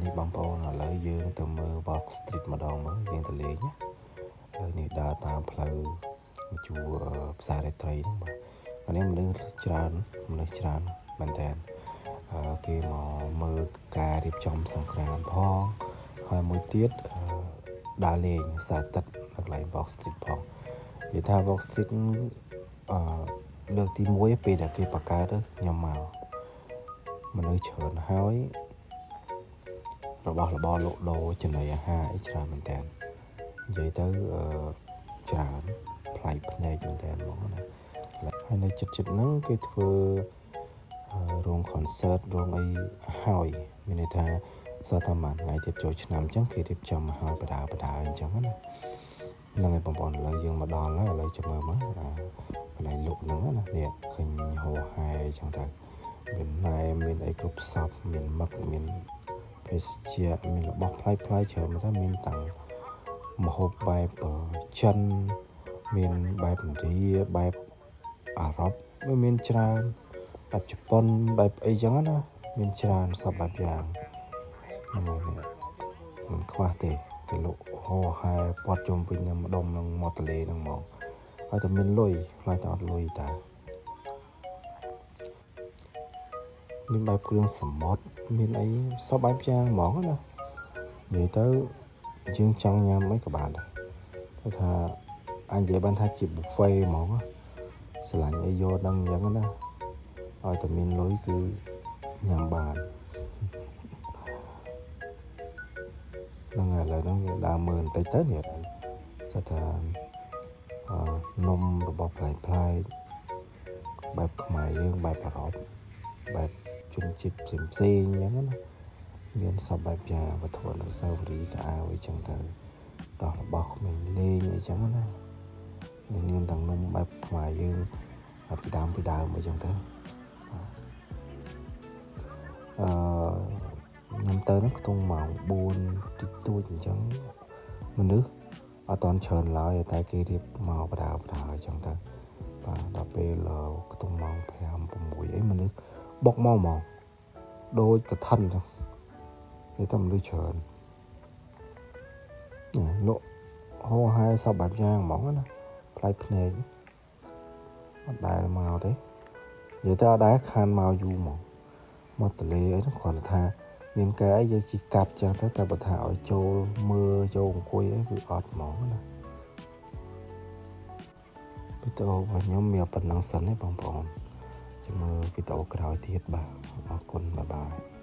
នេះបងប្អូនឥឡូវយើងទៅមើល Box Street ម្ដងមកយើងទៅលេងណាឥឡូវនេះដើរតាមផ្លូវជួរផ្សាររាត្រីហ្នឹងបាទអានេះមនុស្សច្រើនមែនតើគេមកមើលការរៀបចំសង្គ្រាមផងហើយមួយទៀតដើរលេងសាទិដ្ឋនៅកន្លែង Box Street ផងនិយាយថា Box Street លើកទី1ពេលដែលគេបង្កើតខ្ញុំមកមនុស្សច្រើនហើយរបស់របរលក់ដូរចំណីអាហារអីច្រើនមែនតើនិយាយទៅច្រើនប្លែកភ្នែកមែនតើហ្មងណាហើយនៅចិត្តហ្នឹងគេធ្វើរោង concert រោងអីហើយមានន័យថាសតតែមួយថ្ងៃទៀតចូលឆ្នាំអញ្ចឹងគេរៀបចំមកហើយបដាអញ្ចឹងណាហ្នឹងហើយបងប្អូនឥឡូវយើងមកដល់ហើយឥឡូវចាំមើលមកកន្លែងលក់ហ្នឹងណានេះឃើញហោហែអញ្ចឹងទៅមានណែមានអីគ្រប់សពមានមឹកមានភេសជ្ជៈមានរបស់ផ្លែច្រើនតែមានតាំងម្ហូបបែបចិនមានបែបឥណ្ឌាបែបអារ៉ុបមានច្រើនបែបជប៉ុនបែបអីចឹងណាមានច្រើនសពបែបយ៉ាងមិនខ្វះទេគេលក់ហោហែព័ទ្ធជុំវិញនឹងម្ដុំនឹងមាត់ទន្លេហ្នឹងហ្មងហើយតែមានលុយខ្លាចតែអត់លុយតាមានបែបគ្រឿងសមុទ្រមានអីសពបែបយ៉ាងហ្មងណានិយាយទៅយើងចង់ញ៉ាំអីក៏បានដែរគេថាអញនិយាយបានថាជា buffet ហ្មងស្រឡាញ់អីយកដឹងអញ្ចឹងណាឲ្យតែមានលុយគឺញ៉ាំបានហ្នឹងហើយឥឡូវហ្នឹងយើងដើរមើលបន្តិចទៅនេះស្ថានំរបស់ផ្លែបែបខ្មែរយើងបែបអឺរ៉ុបបែបជនជាតិផ្សេងអញ្ចឹងណាមានសពបែបយ៉ាងវត្ថុអនុស្សាវរីយ៍កៅអៅអីចឹងទៅដោះរបស់ក្មេងលេងអីចឹងណាមានទាំងនំបែបខ្មែរយើងពីដើមអីចឹងទៅខ្ញុំទៅហ្នឹងខ្ទង់ម៉ោង4តិចតួចអញ្ចឹងមនុស្សអត់តន់ច្រើនឡើយតែគេរៀបមកបដាអញ្ចឹងទៅបាទដល់ពេលខ្ទង់ម៉ោង5 6អីមនុស្សបុកមកហ្មងដូចកឋិនអញ្ចឹងនិយាយតែមនុស្សច្រើនលក់ហោហែសពបែបយ៉ាងហ្មងណាផ្លែភ្នែកអត់ដែលមកទេនិយាយទៅអត់ដែលខានមកយូរហ្មងមកទន្លេអីហ្នឹងគ្រាន់តែថាមានកែយើងជីកាត់ចឹងទៅតែបើថាឲ្យចូលមើលចូលអង្គុយអីគឺអត់ហ្មងណាវីដេអូរបស់ខ្ញុំមានប៉ុណ្ណឹងសិនទេបងប្អូនចាំមើលវីដេអូក្រោយទៀតបាទអរគុណបាយបាយ